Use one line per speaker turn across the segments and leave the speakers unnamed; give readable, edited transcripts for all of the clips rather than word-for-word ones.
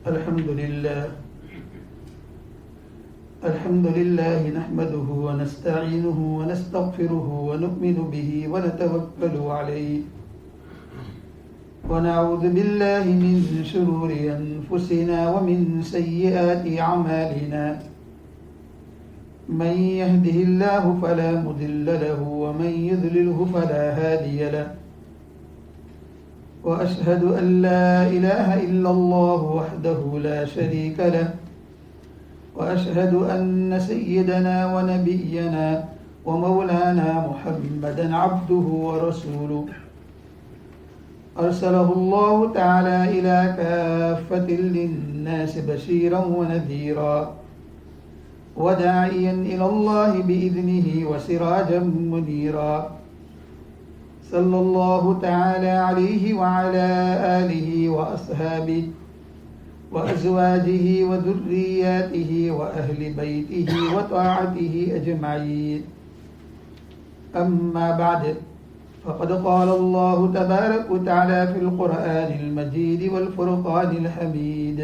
الحمد لله نحمده ونستعينه ونستغفره ونؤمن به ونتوكل عليه ونعوذ بالله من شرور أنفسنا ومن سيئات أعمالنا من يهده الله فلا مضل له ومن يضلله فلا هادي له وأشهد أن لا إله إلا الله وحده لا شريك له وأشهد أن سيدنا ونبينا ومولانا محمدا عبده ورسوله أرسله الله تعالى إلى كافة للناس بشيرا ونذيرا وداعيا إلى الله بإذنه وسراجا منيرا صلى الله تعالى عليه وعلى آله وأصحابه وأزواجه وذرياته وأهل بيته وطاعته أجمعين أما بعد فقد قال الله تبارك وتعالى في القرآن المجيد والفرقان الحميد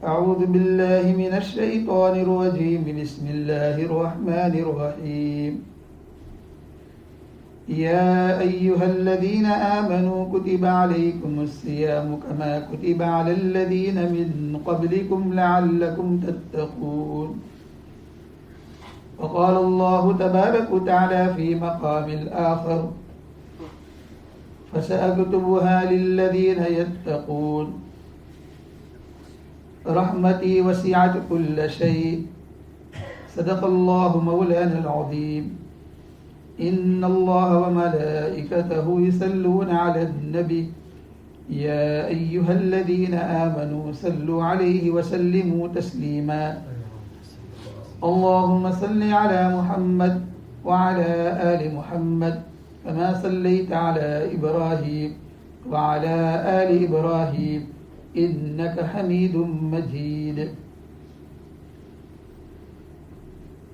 أعوذ بالله من الشيطان الرجيم بسم الله الرحمن الرحيم يا أيها الذين آمنوا كتب عليكم الصيام كما كتب على الذين من قبلكم لعلكم تتقون وقال الله تبارك وتعالى في مقام الآخر فسأكتبها للذين يتقون رحمتي وسعت كل شيء صدق الله مولانا العظيم إن الله وملائكته يصلون على النبي يا أيها الذين آمنوا صلوا عليه وسلموا تسليما اللهم صل على محمد وعلى آل محمد كما صليت على إبراهيم وعلى آل إبراهيم إنك حميد مجيد.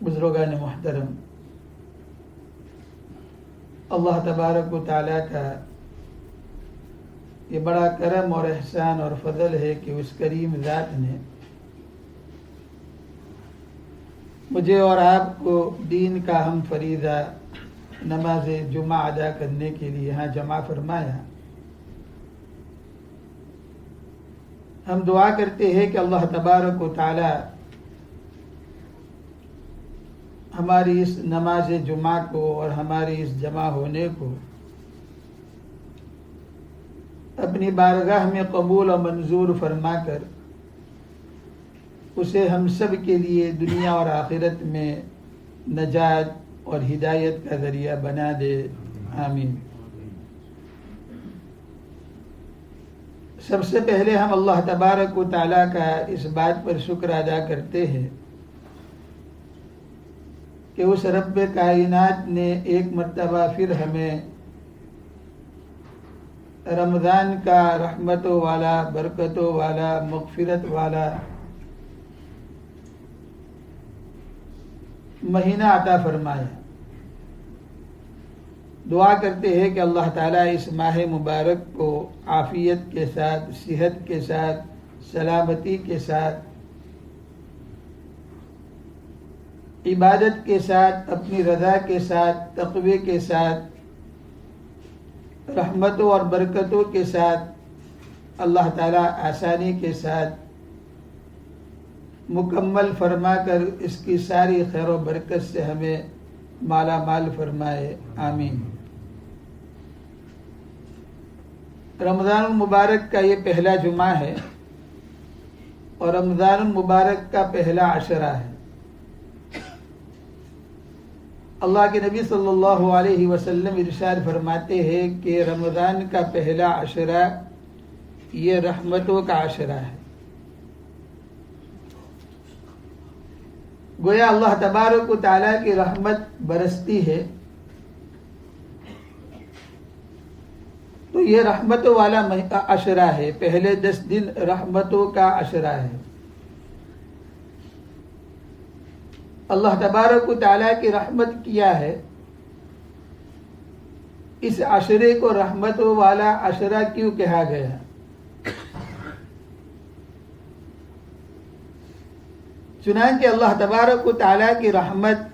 بزرگان محترم، اللہ تبارک و تعالیٰ کا یہ بڑا کرم اور احسان اور فضل ہے کہ اس کریم ذات نے مجھے اور آپ کو دین کا ہم فریضہ نماز جمعہ ادا کرنے کے لیے یہاں جمع فرمایا. ہم دعا کرتے ہیں کہ اللہ تبارک و تعالی ہماری اس نماز جمعہ کو اور ہماری اس جمع ہونے کو اپنی بارگاہ میں قبول و منظور فرما کر اسے ہم سب کے لیے دنیا اور آخرت میں نجات اور ہدایت کا ذریعہ بنا دے. آمین. سب سے پہلے ہم اللہ تبارک و تعالیٰ کا اس بات پر شکر ادا کرتے ہیں کہ اس رب کائنات نے ایک مرتبہ پھر ہمیں رمضان کا رحمتوں والا، برکتوں والا، مغفرت والا مہینہ عطا فرمایا. دعا کرتے ہیں کہ اللہ تعالیٰ اس ماہ مبارک کو عافیت کے ساتھ، صحت کے ساتھ، سلامتی کے ساتھ، عبادت کے ساتھ، اپنی رضا کے ساتھ، تقوی کے ساتھ، رحمتوں اور برکتوں کے ساتھ، اللہ تعالیٰ آسانی کے ساتھ مکمل فرما کر اس کی ساری خیر و برکت سے ہمیں مالا مال فرمائے. آمین. رمضان المبارک کا یہ پہلا جمعہ ہے اور رمضان المبارک کا پہلا عشرہ ہے. اللہ کے نبی صلی اللہ علیہ وسلم ارشاد فرماتے ہیں کہ رمضان کا پہلا عشرہ یہ رحمتوں کا عشرہ ہے. گویا اللہ تبارک و تعالیٰ کی رحمت برستی ہے تو یہ رحمتوں والا عشرہ ہے. پہلے 10 دن رحمتوں کا عشرہ ہے. اللہ تبارک و تعالیٰ کی رحمت کیا ہے. اس عشرے کو رحمتوں والا عشرہ کیوں کہا گیا؟ چنانچہ اللہ تبارک و تعالیٰ کی رحمت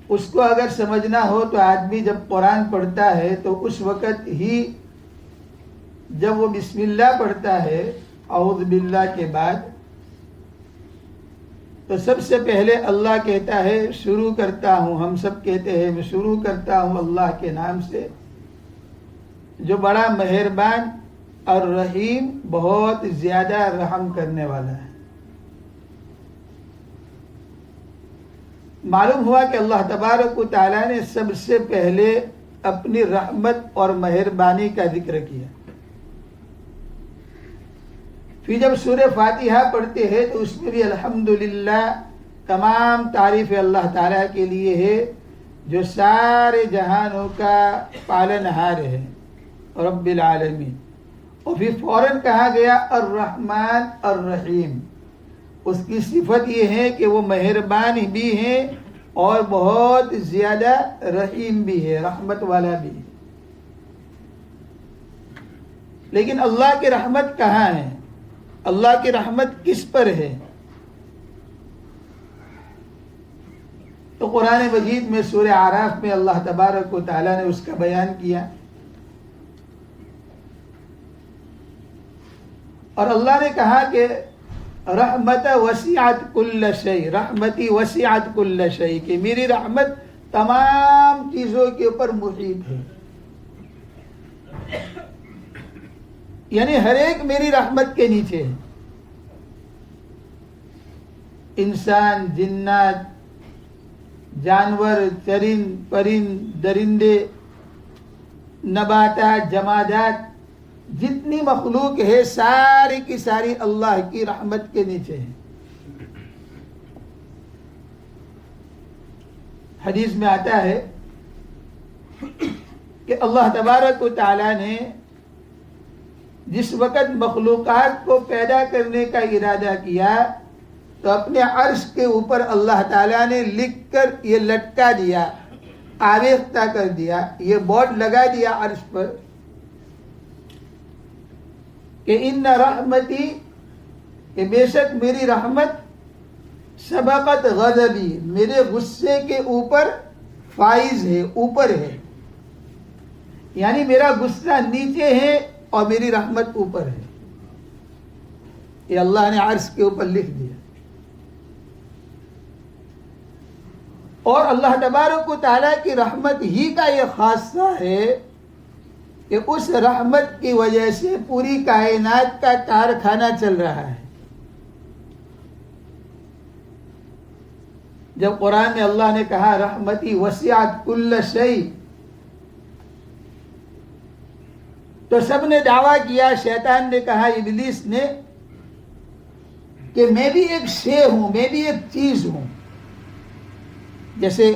اس کو اگر سمجھنا ہو تو آدمی جب قرآن پڑھتا ہے تو اس وقت ہی جب وہ بسم اللہ پڑھتا ہے اعوذ باللہ کے بعد، تو سب سے پہلے اللہ کہتا ہے شروع کرتا ہوں، ہم سب کہتے ہیں میں شروع کرتا ہوں اللہ کے نام سے جو بڑا مہربان اور رحیم، بہت زیادہ رحم کرنے والا ہے۔ معلوم ہوا کہ اللہ تبارک و تعالیٰ نے سب سے پہلے اپنی رحمت اور مہربانی کا ذکر کیا۔ پھر جب سورہ فاتحہ پڑھتے ہیں تو اس میں بھی الحمدللہ، تمام تعریف اللہ تعالیٰ کے لیے ہے جو سارے جہانوں کا پالنہار ہے، رب العالمین۔ اور پھر فوراً کہا گیا الرحمن الرحیم، اس کی صفت یہ ہے کہ وہ مہربان بھی ہیں اور بہت زیادہ رحیم بھی ہے، رحمت والا بھی ہے۔ لیکن اللہ کی رحمت کہاں ہے؟ اللہ کی رحمت کس پر ہے؟ تو قرآن مجید میں سورہ اعراف میں اللہ تبارک و تعالیٰ نے اس کا بیان کیا، اور اللہ نے کہا کہ رحمت وسعت کل شیء، رحمتی وسعت کل شیء، کہ میری رحمت تمام چیزوں کے اوپر محیط ہے، یعنی ہر ایک میری رحمت کے نیچے ہے۔ انسان، جنات، جانور، چرند پرند، درندے، نباتات، جمادات، جتنی مخلوق ہے ساری کی ساری اللہ کی رحمت کے نیچے ہے۔ حدیث میں آتا ہے کہ اللہ تبارک و تعالیٰ نے جس وقت مخلوقات کو پیدا کرنے کا ارادہ کیا تو اپنے عرش کے اوپر اللہ تعالیٰ نے لکھ کر یہ لٹکا دیا، آویختہ کر دیا، یہ بورڈ لگا دیا عرش پر کہ ان رحمتی، کہ بے شک میری رحمت سبقت غضبی، میرے غصے کے اوپر فائز ہے، اوپر ہے، یعنی میرا غصہ نیچے ہے اور میری رحمت اوپر ہے۔ یہ اللہ نے عرش کے اوپر لکھ دیا۔ اور اللہ تبارک و تعالیٰ کی رحمت ہی کا یہ خاصہ ہے کہ اس رحمت کی وجہ سے پوری کائنات کا کارخانہ چل رہا ہے۔ جب قرآن میں اللہ نے کہا رحمتی وسعت کل شیء، تو سب نے دعویٰ کیا، شیطان نے کہا، ابلیس نے، کہ میں بھی ایک شے ہوں، میں بھی ایک چیز ہوں۔ جیسے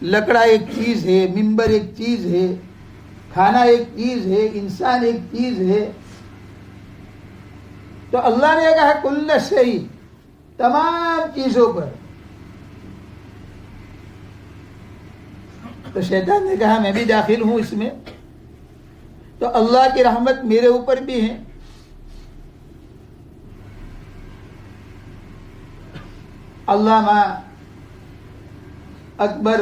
لکڑا ایک چیز ہے، ممبر ایک چیز ہے، کھانا ایک چیز ہے، انسان ایک چیز ہے، تو اللہ نے کہا کل شیء، تمام چیزوں پر۔ تو شیطان نے کہا میں بھی داخل ہوں اس میں، تو اللہ کی رحمت میرے اوپر بھی ہے۔ علامہ اکبر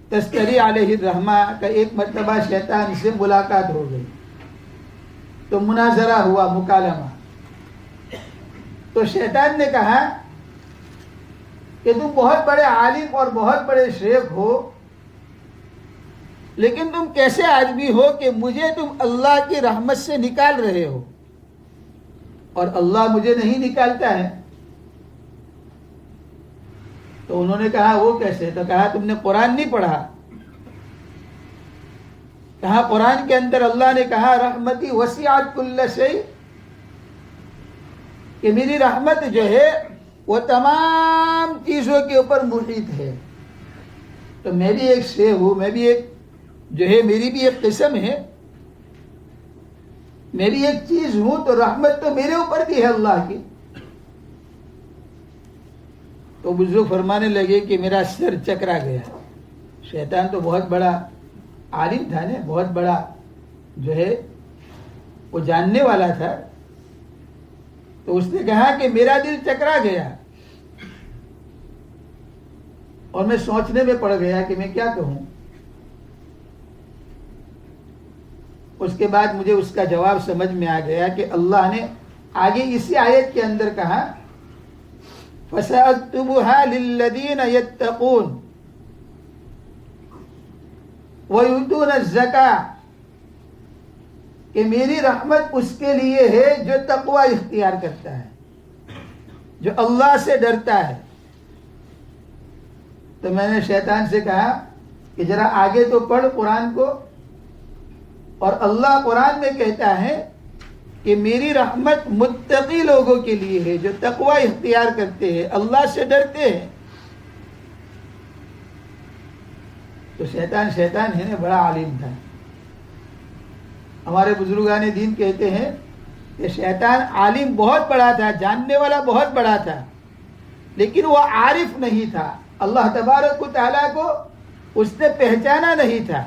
تستری علیہ الرحمہ کا ایک مرتبہ شیطان سے ملاقات ہو گئی، تو مناظرہ ہوا، مکالمہ۔ تو شیطان نے کہا کہ تم بہت بڑے عالم اور بہت بڑے شیخ ہو، لیکن تم کیسے آدمی ہو کہ مجھے تم اللہ کی رحمت سے نکال رہے ہو اور اللہ مجھے نہیں نکالتا ہے؟ تو انہوں نے کہا وہ کیسے؟ تو کہا تم نے قرآن نہیں پڑھا؟ کہا قرآن کے اندر اللہ نے کہا رحمتی وسعت کل شیء، کہ میری رحمت جو ہے وہ تمام چیزوں کے اوپر محیط ہے۔ تو میں بھی ایک شے ہوں، میں بھی ایک جو ہے، میری بھی ایک قسم ہے، میں بھی ایک چیز ہوں، تو رحمت تو میرے اوپر بھی ہے اللہ کی۔ تو بزرگ فرمانے لگے کہ میرا سر چکرا گیا۔ شیطان تو بہت بڑا عالم تھا نا، بہت بڑا جو ہے وہ جاننے والا تھا، تو اس نے کہا کہ میرا دل چکرا گیا اور میں سوچنے میں پڑ گیا کہ میں کیا کہوں. اس کے بعد مجھے اس کا جواب سمجھ میں آ گیا کہ اللہ نے آگے اسی آیت کے اندر کہا فَسَأَكْتُبُهَا لِلَّذِينَ يَتَّقُونَ وَيُؤْتُونَ الزَّكَاةَ کہ میری رحمت اس کے لیے ہے جو تقوی اختیار کرتا ہے، جو اللہ سے ڈرتا ہے. تو میں نے شیطان سے کہا کہ ذرا آگے تو پڑھ قرآن کو، اور اللہ قرآن میں کہتا ہے کہ میری رحمت متقی لوگوں کے لیے ہے جو تقوی اختیار کرتے ہیں، اللہ سے ڈرتے ہیں. تو شیطان ہے نا، بڑا عالم تھا. ہمارے بزرگان دین کہتے ہیں کہ شیطان عالم بہت بڑا تھا، جاننے والا بہت بڑا تھا، لیکن وہ عارف نہیں تھا. اللہ تبارک و تعالیٰ کو اس نے پہچانا نہیں تھا.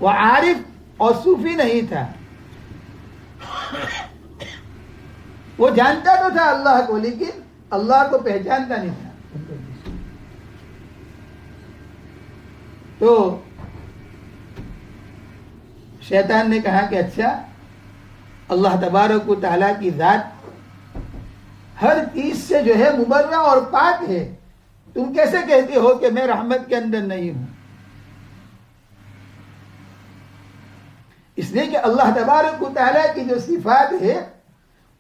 وہ عارف اور صوفی نہیں تھا. وہ جانتا تو تھا اللہ کو، لیکن اللہ کو پہچانتا نہیں تھا. تو شیطان نے کہا کہ اچھا، اللہ تبارک و تعالیٰ کی ذات ہر چیز سے جو ہے مبرہ اور پاک ہے، تم کیسے کہتے ہو کہ میں رحمت کے اندر نہیں ہوں؟ اس لیے کہ اللہ تبارک و تعالیٰ کی جو صفات ہے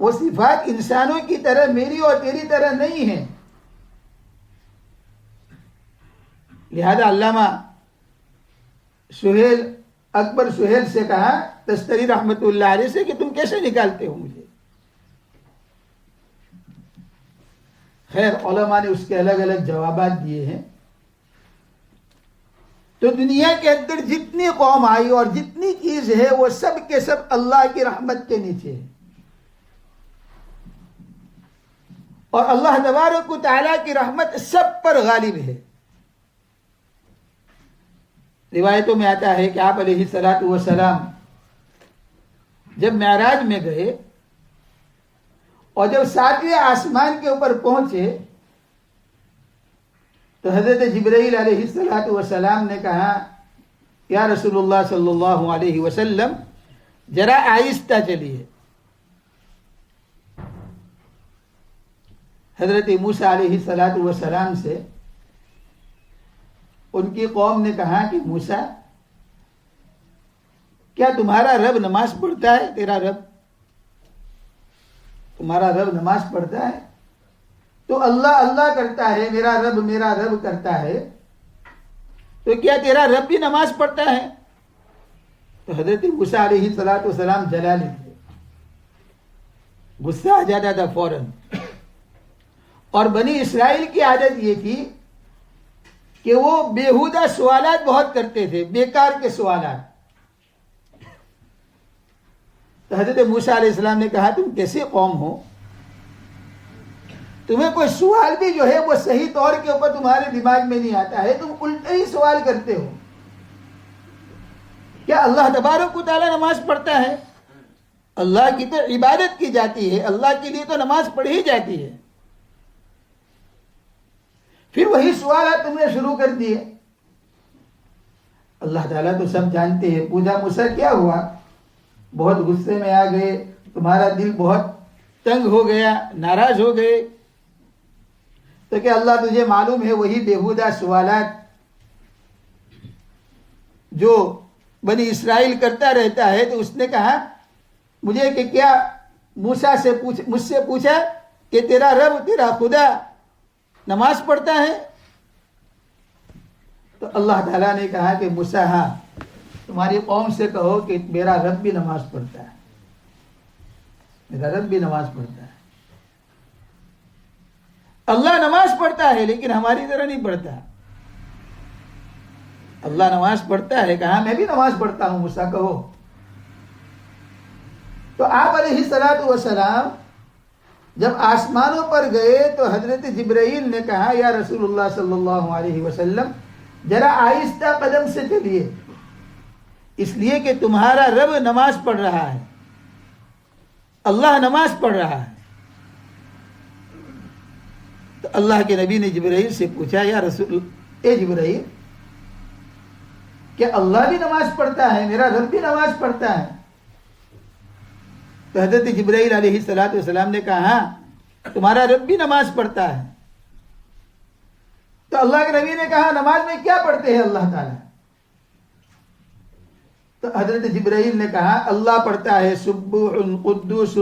وہ صفات انسانوں کی طرح میری اور تیری طرح نہیں ہیں. لہذا علامہ سہیل اکبر سہیل سے کہا، تستری رحمت اللہ علیہ سے، کہ تم کیسے نکالتے ہو مجھے؟ خیر علماء نے اس کے الگ الگ جوابات دیے ہیں. تو دنیا کے اندر جتنی قوم آئی اور جتنی چیز ہے وہ سب کے سب اللہ کی رحمت کے نیچے ہے، اور اللہ تبارک و تعالیٰ کی رحمت سب پر غالب ہے. روایتوں میں آتا ہے کہ آپ علیہ الصلوۃ والسلام جب معراج میں گئے اور جب 7ویں آسمان کے اوپر پہنچے تو حضرت جبرائیل علیہ الصلوۃ والسلام نے کہا، یا رسول اللہ صلی اللہ علیہ وسلم ذرا آہستہ چلیے. حضرت موسیٰ علیہ الصلوۃ والسلام سے ان کی قوم نے کہا کہ موسیٰ، کیا تمہارا رب نماز پڑھتا ہے؟ تمہارا رب نماز پڑھتا ہے؟ تو اللہ اللہ کرتا ہے، میرا رب کرتا ہے، تو کیا تیرا رب بھی نماز پڑھتا ہے؟ تو حضرت موسیٰ علیہ الصلوۃ والسلام جلا لیتے، غصہ آ جاتا تھا فوراً. اور بنی اسرائیل کی عادت یہ تھی کہ وہ بیہودہ سوالات بہت کرتے تھے، بیکار کے سوالات. تو حضرت موسیٰ علیہ السلام نے کہا، تم کیسی قوم ہو، تمہیں کوئی سوال بھی جو ہے وہ صحیح طور کے اوپر تمہارے دماغ میں نہیں آتا ہے، تم الٹے ہی سوال کرتے ہو. کیا اللہ تبارک و تعالیٰ نماز پڑھتا ہے؟ اللہ کی تو عبادت کی جاتی ہے، اللہ کے لیے تو نماز پڑھی جاتی ہے. پھر وہی سوالات تم نے شروع کر دیے. اللہ تعالیٰ تو سب جانتے ہیں. پوچھا موسیٰ کیا ہوا؟ بہت غصے میں آ گئے، تمہارا دل بہت تنگ ہو گیا، ناراض ہو گئے. تو کہ اللہ تجھے معلوم ہے وہی بیہودہ سوالات جو بنی اسرائیل کرتا رہتا ہے. تو اس نے کہا مجھے کہ کیا موسیٰ سے مجھ سے پوچھا کہ تیرا رب، تیرا خدا نماز پڑھتا ہے؟ تو اللہ تعالیٰ نے کہا کہ موسیٰ، ہاں، تمہاری قوم سے کہو کہ میرا رب بھی نماز پڑھتا ہے، میرا رب بھی نماز پڑھتا ہے. اللہ نماز پڑھتا ہے لیکن ہماری طرح نہیں پڑھتا. اللہ نماز پڑھتا ہے، کہا میں بھی نماز پڑھتا ہوں، موسیٰ کہو. تو آپ علیہ الصلوۃ والسلام جب آسمانوں پر گئے تو حضرت جبرائیل نے کہا، یا رسول اللہ صلی اللہ علیہ وسلم ذرا آہستہ قدم سے چلیے، اس لیے کہ تمہارا رب نماز پڑھ رہا ہے. اللہ نماز پڑھ رہا ہے. تو اللہ کے نبی نے جبرائیل سے پوچھا یا رسول اے جبرائیل کہ اللہ بھی نماز پڑھتا ہے, میرا رب بھی نماز پڑھتا ہے؟ تو حضرت جبرائیل علیہ السلام نے کہا ہاں تمہارا رب بھی نماز پڑھتا ہے. تو اللہ کے نبی نے کہا نماز میں کیا پڑھتے ہیں اللہ تعالیٰ؟ تو حضرت جبرائیل نے کہا اللہ پڑھتا ہے سبوح قدوس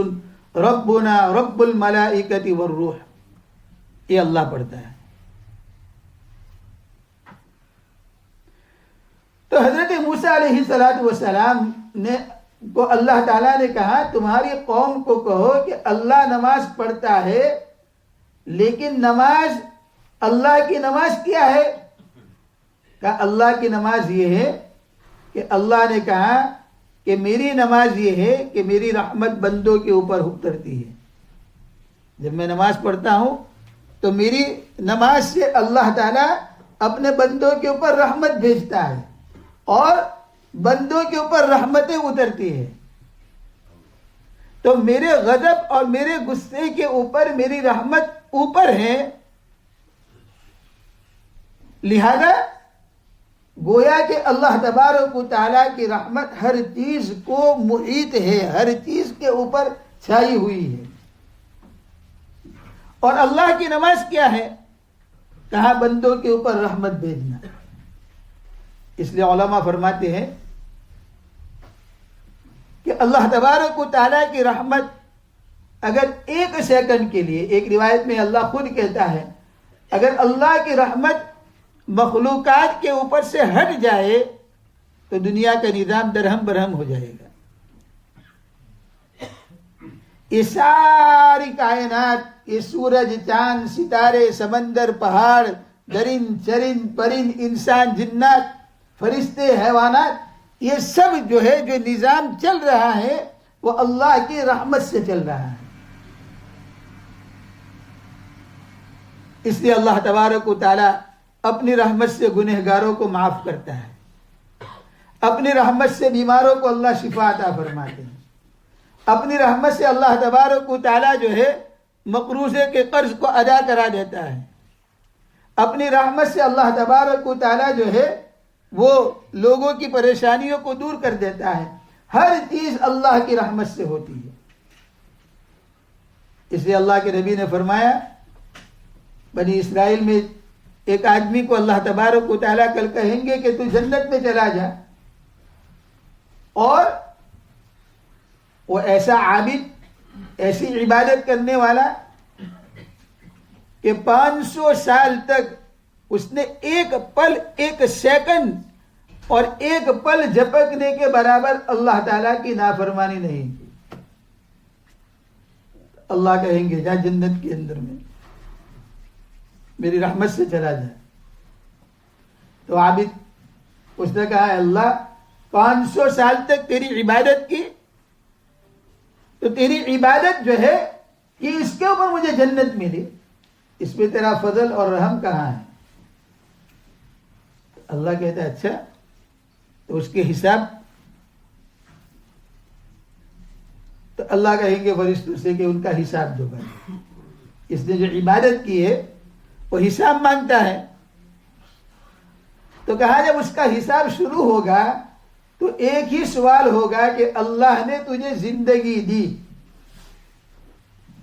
ربنا رب الملائکۃ والروح. یہ اللہ پڑھتا ہے. تو حضرت موسیٰ علیہ السلام نے کو اللہ تعالیٰ نے کہا تمہاری قوم کو کہو کہ اللہ نماز پڑھتا ہے, لیکن نماز اللہ کی نماز کیا ہے؟ کہا اللہ کی نماز یہ ہے کہ اللہ نے کہا کہ میری نماز یہ ہے کہ میری رحمت بندوں کے اوپر اترتی ہے. جب میں نماز پڑھتا ہوں تو میری نماز سے اللہ تعالیٰ اپنے بندوں کے اوپر رحمت بھیجتا ہے اور بندوں کے اوپر رحمتیں اترتی ہے. تو میرے غضب اور میرے غصے کے اوپر میری رحمت اوپر ہے, لہذا گویا کہ اللہ تبارک و تعالیٰ کی رحمت ہر چیز کو محیط ہے, ہر چیز کے اوپر چھائی ہوئی ہے. اور اللہ کی نماز کیا ہے؟ کہا بندوں کے اوپر رحمت بھیجنا. اس لیے علماء فرماتے ہیں کہ اللہ تبارک و تعالیٰ کی رحمت اگر ایک سیکنڈ کے لیے, ایک روایت میں اللہ خود کہتا ہے اگر اللہ کی رحمت مخلوقات کے اوپر سے ہٹ جائے تو دنیا کا نظام درہم برہم ہو جائے گا. یہ ساری کائنات, یہ سورج چاند ستارے سمندر پہاڑ درند چرند پرند انسان جنات فرشتے حیوانات, یہ سب جو ہے جو نظام چل رہا ہے وہ اللہ کی رحمت سے چل رہا ہے. اس لیے اللہ تبارک و تعالی اپنی رحمت سے گنہگاروں کو معاف کرتا ہے, اپنی رحمت سے بیماروں کو اللہ شفا عطا فرماتے ہیں, اپنی رحمت سے اللہ تبارک و تعالی جو ہے مقروضے کے قرض کو ادا کرا دیتا ہے, اپنی رحمت سے اللہ تبارک و تعالی جو ہے وہ لوگوں کی پریشانیوں کو دور کر دیتا ہے. ہر چیز اللہ کی رحمت سے ہوتی ہے. اس لیے اللہ کے نبی نے فرمایا بنی اسرائیل میں ایک آدمی کو اللہ تبارک و تعالیٰ کل کہیں گے کہ تو جنت میں چلا جا, اور وہ ایسا عابد ایسی عبادت کرنے والا کہ 500 سال تک اس نے ایک پل ایک سیکنڈ اور ایک پل جھپکنے کے برابر اللہ تعالیٰ کی نافرمانی نہیں کی. اللہ کہیں گے جا جنت کے اندر میں میری رحمت سے چلا جائے. تو عابد اس نے کہا اللہ 500 سال تک تیری عبادت کی تو تیری عبادت جو ہے کہ اس کے اوپر مجھے جنت ملی, اس پہ تیرا فضل اور رحم کہاں ہے؟ اللہ کہتا ہے اچھا تو اس کے حساب, تو اللہ کہیں گے فرشتوں سے کہ ان کا حساب دو بھائی, اس نے جو عبادت کی ہے وہ حساب مانگتا ہے. تو کہا جب اس کا حساب شروع ہوگا تو ایک ہی سوال ہوگا کہ اللہ نے تجھے زندگی دی,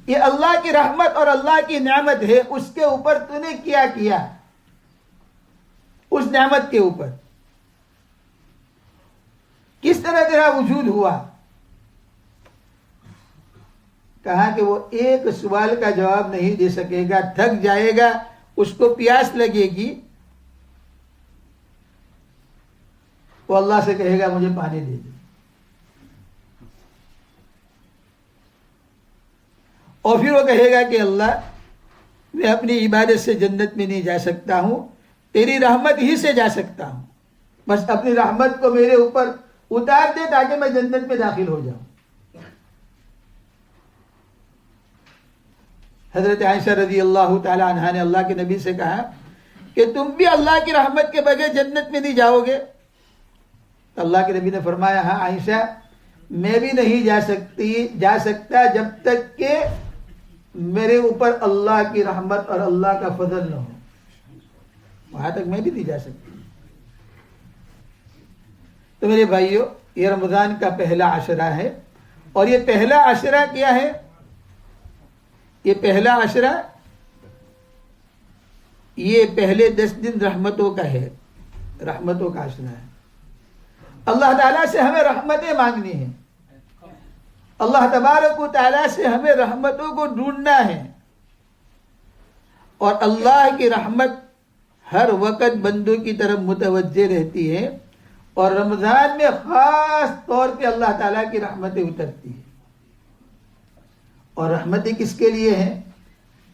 یہ اللہ کی رحمت اور اللہ کی نعمت ہے, اس کے اوپر تو نے کیا کیا, اس نعمت کے اوپر کس طرح تیرا وجود ہوا. کہا کہ وہ ایک سوال کا جواب نہیں دے سکے گا, تھک جائے گا, اس کو پیاس لگے گی, وہ اللہ سے کہے گا مجھے پانی دے دے, اور پھر وہ کہے گا کہ اللہ میں اپنی عبادت سے جنت میں نہیں جا سکتا ہوں, تیری رحمت ہی سے جا سکتا ہوں, بس اپنی رحمت کو میرے اوپر اتار دے تاکہ میں جنت میں داخل ہو جاؤں. حضرت عائشہ رضی اللہ تعالی عنہا نے اللہ کے نبی سے کہا کہ تم بھی اللہ کی رحمت کے بغیر جنت میں نہیں جاؤ گے؟ تو اللہ کے نبی نے فرمایا ہاں عائشہ, میں بھی نہیں جا سکتا جب تک کہ میرے اوپر اللہ کی رحمت اور اللہ کا فضل نہ ہو، وہاں تک میں بھی نہیں جا سکتا۔ تو میرے بھائیو، یہ رمضان کا پہلا عشرہ ہے، اور یہ پہلا عشرہ کیا ہے؟ یہ پہلا عشرہ، یہ پہلے 10 دن رحمتوں کا ہے، رحمتوں کا عشرہ ہے۔ اللہ تعالیٰ سے ہمیں رحمتیں مانگنی ہیں، اللہ تبارک و تعالیٰ سے ہمیں رحمتوں کو ڈھونڈنا ہے، اور اللہ کی رحمت ہر وقت بندوں کی طرف متوجہ رہتی ہے، اور رمضان میں خاص طور پہ اللہ تعالیٰ کی رحمتیں اترتی ہیں۔ اور رحمتیں کس کے لیے ہیں؟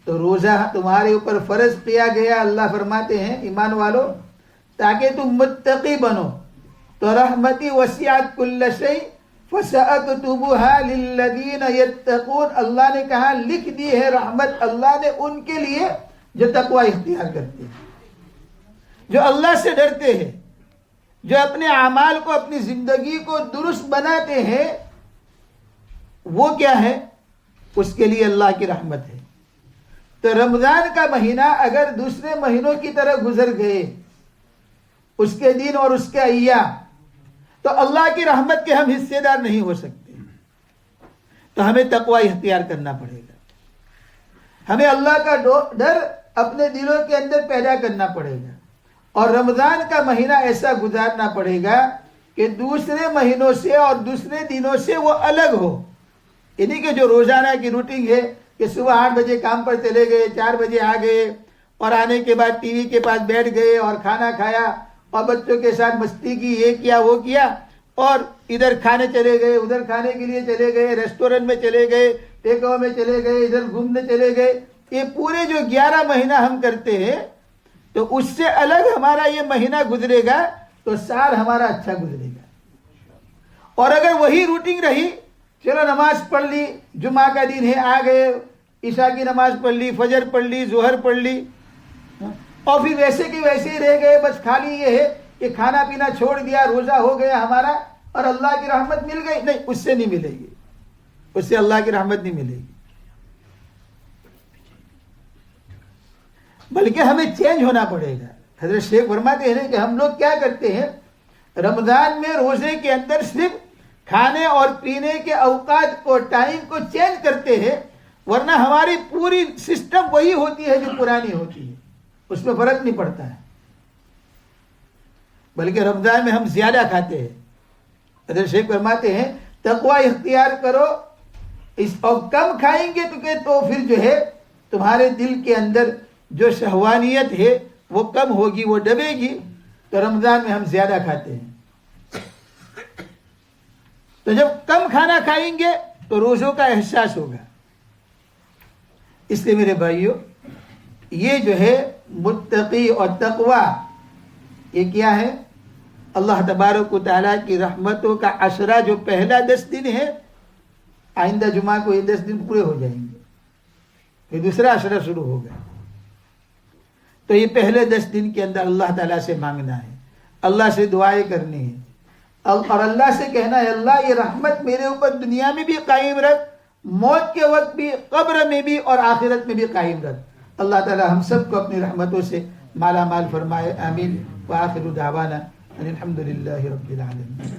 تو روزہ تمہارے اوپر فرض کیا گیا، اللہ فرماتے ہیں ایمان والو، تاکہ تم متقی بنو، تو رحمتی وسعت کل شیء فسأکتبها للذین یتقون، اللہ نے کہا لکھ دی ہے رحمت اللہ نے ان کے لیے جو تقوی اختیار کرتے ہیں، جو اللہ سے ڈرتے ہیں، جو اپنے اعمال کو، اپنی زندگی کو درست بناتے ہیں، وہ کیا ہے؟ اس کے لیے اللہ کی رحمت ہے۔ تو رمضان کا مہینہ اگر دوسرے مہینوں کی طرح گزر گئے، اس کے دن اور اس کے ایام، تو اللہ کی رحمت کے ہم حصے دار نہیں ہو سکتے۔ تو ہمیں تقوی اختیار کرنا پڑے گا، ہمیں اللہ کا ڈر اپنے دلوں کے اندر پیدا کرنا پڑے گا، اور رمضان کا مہینہ ایسا گزارنا پڑے گا کہ دوسرے مہینوں سے اور دوسرے دنوں سے وہ الگ ہو۔ یعنی کہ جو روزانہ کی روٹین ہے کہ صبح 8 بجے کام پر چلے گئے، 4 بجے آ گئے، اور آنے کے بعد ٹی وی کے پاس بیٹھ گئے اور کھانا کھایا اور بچوں کے ساتھ مستی کی، یہ کیا وہ کیا، اور ادھر کھانے چلے گئے، ادھر کھانے کے لیے چلے گئے، ریسٹورینٹ میں چلے گئے، ٹیک اوے میں چلے گئے، ادھر گھومنے چلے گئے، یہ پورے جو 11 مہینہ ہم کرتے ہیں، تو اس سے الگ ہمارا یہ مہینہ گزرے گا تو سال ہمارا اچھا گزرے گا۔ اور اگر وہی روٹین رہی، چلو نماز پڑھ لی، جمعہ کا دن ہے آ گئے، عشاء کی نماز پڑھ لی، فجر پڑھ لی، ظہر پڑھ لی، اور پھر ویسے کی ویسے ہی رہ گئے، بس خالی یہ ہے کہ کھانا پینا چھوڑ دیا، روزہ ہو گیا ہمارا، اور اللہ کی رحمت مل گئی؟ نہیں، اس سے نہیں ملے گی، اس سے اللہ کی رحمت نہیں ملے گی، بلکہ ہمیں چینج ہونا پڑے گا۔ حضرت شیخ فرماتے ہیں کہ ہم لوگ کیا کرتے ہیں، رمضان میں روزے کے اندر صرف کھانے اور پینے کے اوقات کو، ٹائم کو چینج کرتے ہیں، ورنہ ہماری پوری سسٹم وہی ہوتی ہے جو پرانی ہوتی ہے، اس میں فرق نہیں پڑتا ہے، بلکہ رمضان میں ہم زیادہ کھاتے ہیں۔ حضرت شیخ فرماتے ہیں تقوی اختیار کرو، اور کم کھائیں گے تو پھر جو ہے تمہارے دل کے اندر جو شہوانیت ہے وہ کم ہوگی، وہ دبے گی۔ تو رمضان میں ہم زیادہ کھاتے ہیں، تو جب کم کھانا کھائیں گے تو روزوں کا احساس ہوگا۔ اس لیے میرے بھائیو، یہ جو ہے متقی اور تقوی، یہ کیا ہے؟ اللہ تبارک و تعالیٰ کی رحمتوں کا عشرہ جو پہلا 10 دن ہے، آئندہ جمعہ کو یہ 10 دن پورے ہو جائیں گے، پھر دوسرا عشرہ شروع ہوگا۔ تو یہ پہلے 10 دن کے اندر اللہ تعالیٰ سے مانگنا ہے، اللہ سے دعائیں کرنی ہے، اور اللہ سے کہنا ہے اللہ یہ رحمت میرے اوپر دنیا میں بھی قائم رکھ، موت کے وقت بھی، قبر میں بھی، اور آخرت میں بھی قائم رکھ۔ اللہ تعالیٰ ہم سب کو اپنی رحمتوں سے مالا مال فرمائے، آمین۔ وآخر دعوانا ان الحمد للہ رب العالمین۔